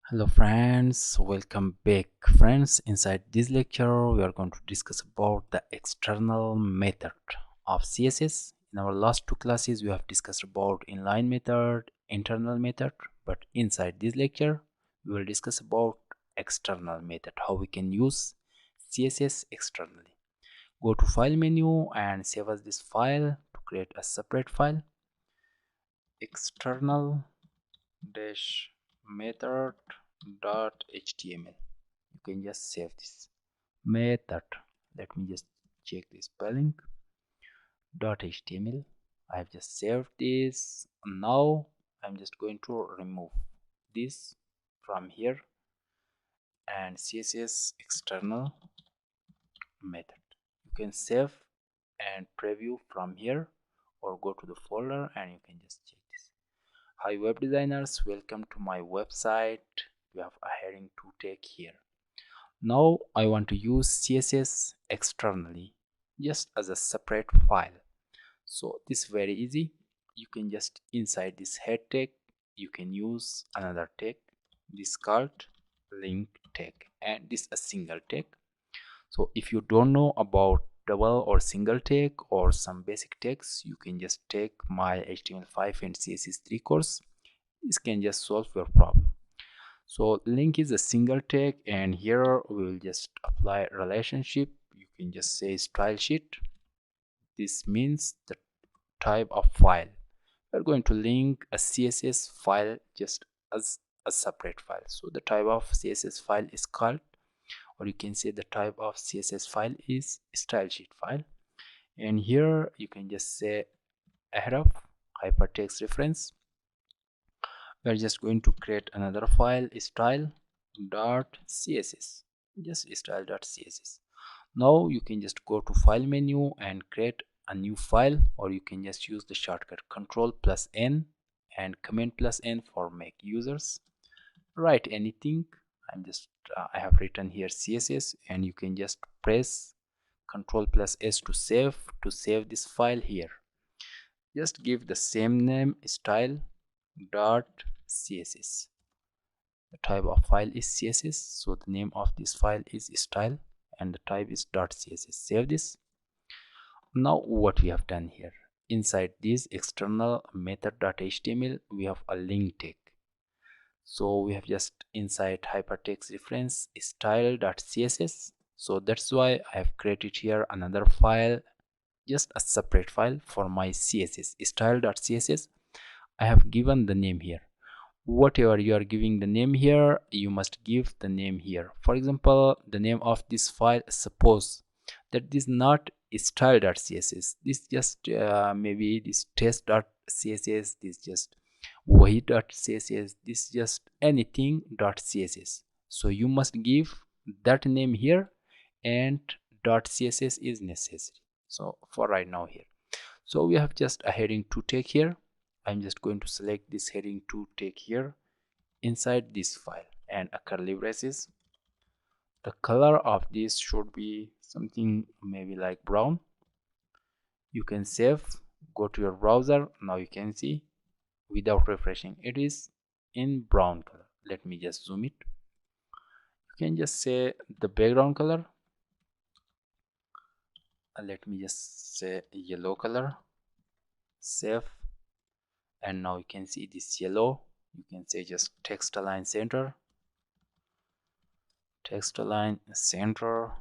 Hello friends, welcome back friends. Inside this lecture we are going to discuss about the external method of CSS. In our last two classes we have discussed about inline method, internal method, but inside this lecture we will discuss about external method, how we can use CSS externally. Go to file menu and save as this file to create a separate file, external dash method .html. You can just save this method. Let me just check the spelling. .html. I have just saved this. Now I'm just going to remove this from here and CSS external method. You can save and preview from here or go to the folder and you can just check this. Hi web designers, welcome to my website. We have a heading to take here. Now I want to use CSS externally just as a separate file. So this is very easy. You can just inside this head tag you can use another tag. This called link tag and this a single tag. So if you don't know about double or single tag or some basic tags, you can just take my HTML5 and CSS3 course. This can just solve your problem. So link is a single tag and here we will just apply relationship. You can just say style sheet. This means the type of file. We're going to link a CSS file just as a separate file. So the type of CSS file is called, or you can say the type of CSS file is style sheet file. And here you can just say href hypertext reference. We're just going to create another file, style.css, just style.css. Now you can just go to file menu and create a new file, or you can just use the shortcut Ctrl+N and Command+N for Mac users. Write anything. I have written here CSS and you can just press Ctrl+S to save this file here. Just give the same name, style.css. The type of file is CSS, so the name of this file is style and the type is .css. Save this. Now what we have done here, inside this external method.html we have a link tag. So we have just inside hypertext reference style.css. So that's why I have created here another file, just a separate file for my CSS, style.css. I have given the name here. Whatever you are giving the name here, you must give the name here. For example, the name of this file, suppose that this not style.css, this just maybe this test.css, this just wahi.css, this just anything.css. So you must give that name here and .css is necessary. So for right now here, so we have just a heading to take here. I'm just going to select this heading to take here inside this file and a curly braces. The color of this should be something maybe like brown. You can save, go to your browser. Now you can see without refreshing it is in brown color. Let me just zoom it. You can just say the background color, let me just say yellow color. Save, and now you can see this yellow. You can say just text align center, text align center.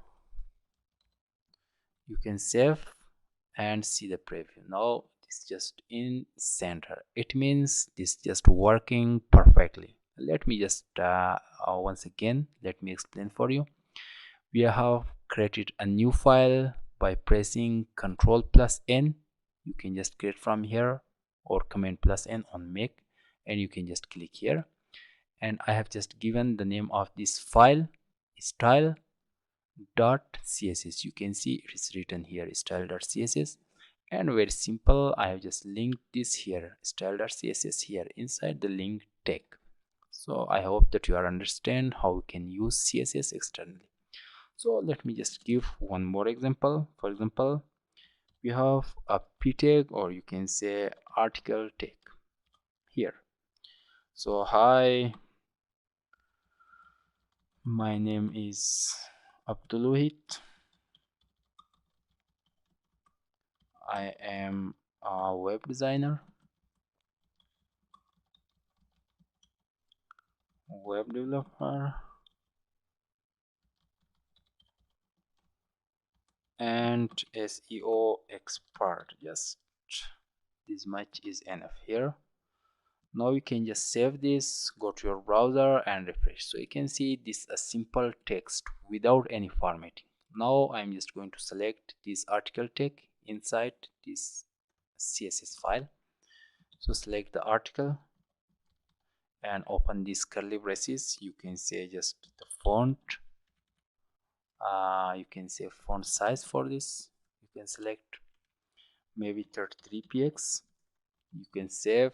You can save and see the preview. Now it's just in center. It means this just working perfectly. Let me just once again let me explain for you. We have created a new file by pressing Ctrl+N. You can just create from here or Command+N on Mac and you can just click here, and I have just given the name of this file style.css. You can see it is written here style.css, and very simple, I have just linked this here style.css here inside the link tag. So I hope that you are understand how we can use CSS externally. So let me just give one more example. For example, we have a p tag, or you can say article tag here. So hi My name is Abdulwahid. I am a web designer, web developer, and SEO expert. Just this much is enough here. Now you can just save this, go to your browser and refresh. So you can see this a simple text without any formatting. Now I'm just going to select this article tag inside this CSS file. So select the article and open these curly braces. You can say just the font, you can say font size for this. You can select maybe 33px. You can save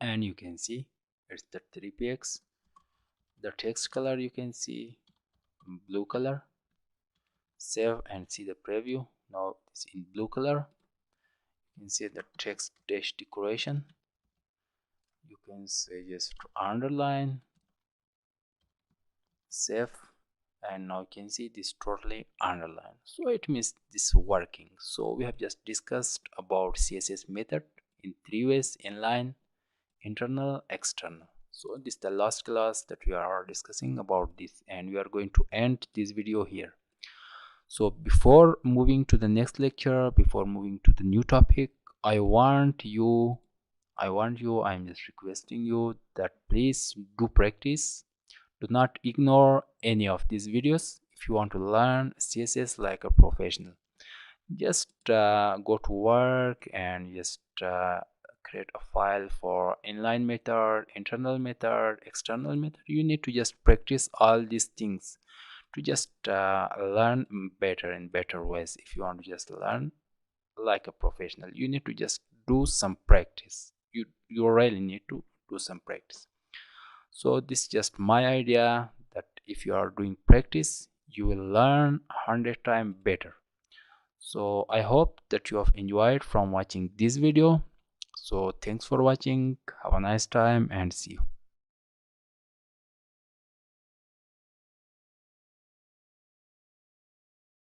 and you can see it's 33px. The text color you can see blue color. Save and see the preview. Now it's in blue color. You can see the text dash decoration. You can say just underline, save, and now you can see this totally underlined. So it means this is working. So we have just discussed about CSS method in three ways: inline, internal, external. So this is the last class that we are discussing about this, and we are going to end this video here. So before moving to the next lecture, before moving to the new topic, I'm just requesting you that please do practice. Do not ignore any of these videos if you want to learn CSS like a professional. Just go to work and just create a file for inline method, internal method, external method. You need to just practice all these things to just learn better in better ways. If you want to just learn like a professional, you need to just do some practice. You really need to do some practice. So this is just my idea that if you are doing practice, you will learn 100 times better. So I hope that you have enjoyed from watching this video. So thanks for watching, have a nice time and see you.